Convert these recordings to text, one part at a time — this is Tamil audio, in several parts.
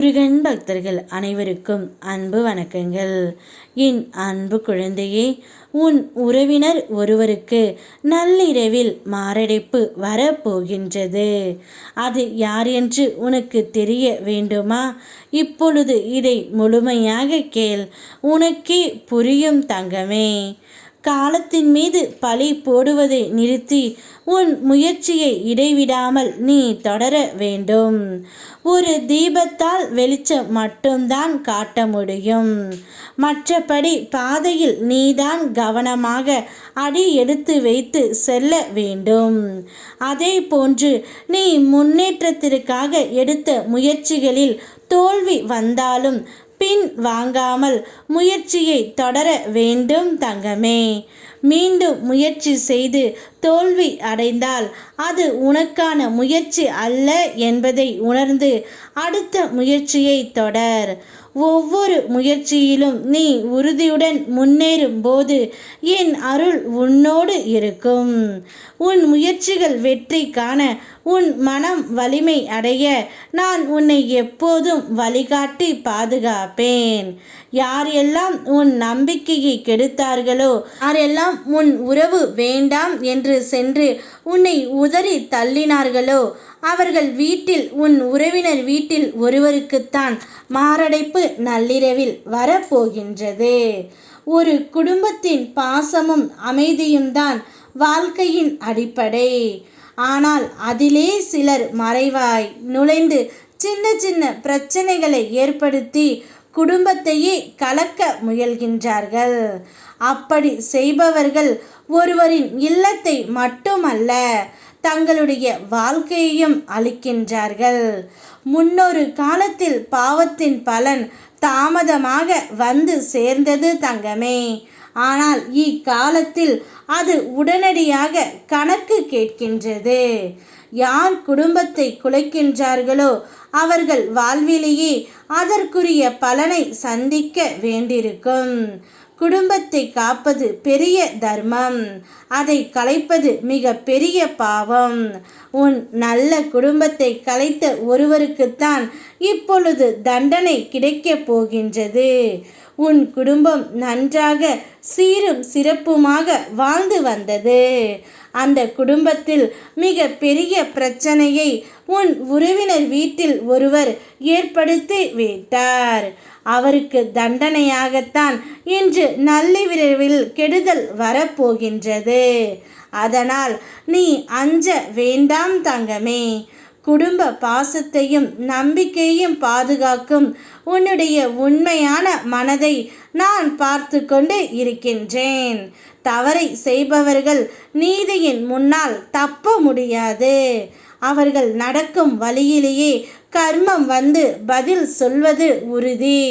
முருகன் பக்தர்கள் அனைவருக்கும் அன்பு வணக்கங்கள். என் அன்பு குழந்தையே, உன் உறவினர் ஒருவருக்கு நள்ளிரவில் மாரடைப்பு வரப்போகின்றது. அது யார் என்று உனக்கு தெரிய வேண்டுமா? இப்பொழுது இதை முழுமையாக கேள், உனக்கே புரியும் தங்கமே. காலத்தின் மீது பழி போடுவதை நிறுத்தி உன் முயற்சியை இடைவிடாமல் நீ தொடர வேண்டும். ஒரு தீபத்தால் வெளிச்சம் மட்டும்தான் காட்ட முடியும். மற்றபடி பாதையில் நீதான் கவனமாக அடி எடுத்து வைத்து செல்ல வேண்டும். அதே போன்று நீ முன்னேற்றத்திற்காக எடுத்த முயற்சிகளில் தோல்வி வந்தாலும் பின் வாங்காமல் முயற்சியை தொடர வேண்டும் தங்கமே. மீண்டும் முயற்சி செய்து தோல்வி அடைந்தால் அது உனக்கான முயற்சி அல்ல என்பதை உணர்ந்து அடுத்த முயற்சியை தொடர். ஒவ்வொரு முயற்சியிலும் நீ உறுதியுடன் முன்னேறும் போது என் அருள் உன்னோடு இருக்கும். உன் முயற்சிகள் வெற்றி காண, உன் மனம் வலிமை அடைய நான் உன்னை எப்போதும் வழிகாட்டி பாதுகாப்பேன். யாரெல்லாம் உன் நம்பிக்கையை கெடுத்தார்களோ, யாரெல்லாம் உன் உறவு வேண்டாம் என்று சென்று உன்னை உதறி தள்ளினார்களோ, அவர்கள் வீட்டில், உன் உறவினர் வீட்டில் ஒருவருக்குத்தான் மாரடைப்பு நள்ளிரவில் வரப்போகின்றது. ஒரு குடும்பத்தின் பாசமும் அமைதியும் தான் வாழ்க்கையின் அடிப்படை. ஆனால் அதிலே சிலர் மறைவாய் நுழைந்து சின்ன சின்ன பிரச்சனைகளை ஏற்படுத்தி குடும்பத்தையே கலக்க முயல்கின்றார்கள். அப்படி செய்பவர்கள் ஒருவரின் இல்லத்தை மட்டுமல்ல, தங்களுடைய வாழ்க்கையையும் அளிக்கின்றார்கள். முன்னொரு காலத்தில் பாவத்தின் பலன் தாமதமாக வந்து சேர்ந்தது தங்கமே. ஆனால் இக்காலத்தில் அது உடனடியாக கணக்கு கேட்கின்றது. யார் குடும்பத்தை குலைக்கின்றார்களோ அவர்கள் வாழ்விலேயே அதற்குரிய பலனை சந்திக்க வேண்டியிருக்கும். குடும்பத்தை காப்பது பெரிய தர்மம், அதை கலைப்பது மிக பெரிய பாவம். உன் நல்ல குடும்பத்தை கலைத்த ஒருவருக்குத்தான் இப்பொழுது தண்டனை கிடைக்கப் போகின்றது. உன் குடும்பம் நன்றாக சீரும் சிறப்புமாக வாழ்ந்து வந்தது. அந்த குடும்பத்தில் மிக பெரிய பிரச்சனையை உன் உறவினர் வீட்டில் ஒருவர் ஏற்படுத்தி விட்டார். அவருக்கு தண்டனையாகத்தான் இன்று நள்ளிரவில் கெடுதல் வரப்போகின்றது. அதனால் நீ அஞ்ச வேண்டாம் தங்கமே. குடும்ப பாசத்தையும் நம்பிக்கையையும் பாதுகாக்கும் உன்னுடைய உண்மையான மனதை நான் பார்த்து கொண்டு இருக்கின்றேன். தவறை செய்பவர்கள் நீதியின் முன்னால் தப்ப முடியாது. அவர்கள் நடக்கும் வழியிலேயே கர்மம் வந்து பதில் சொல்வது உறுதி.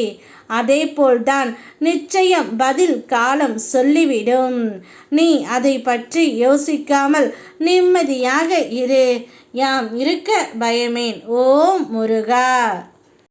அதேபோல்தான் நிச்சயம் பதில் காலம் சொல்லிவிடும். நீ அதை பற்றி யோசிக்காமல் நிம்மதியாக இரு. யாம் இருக்க பயமேன். ஓம் முருகா.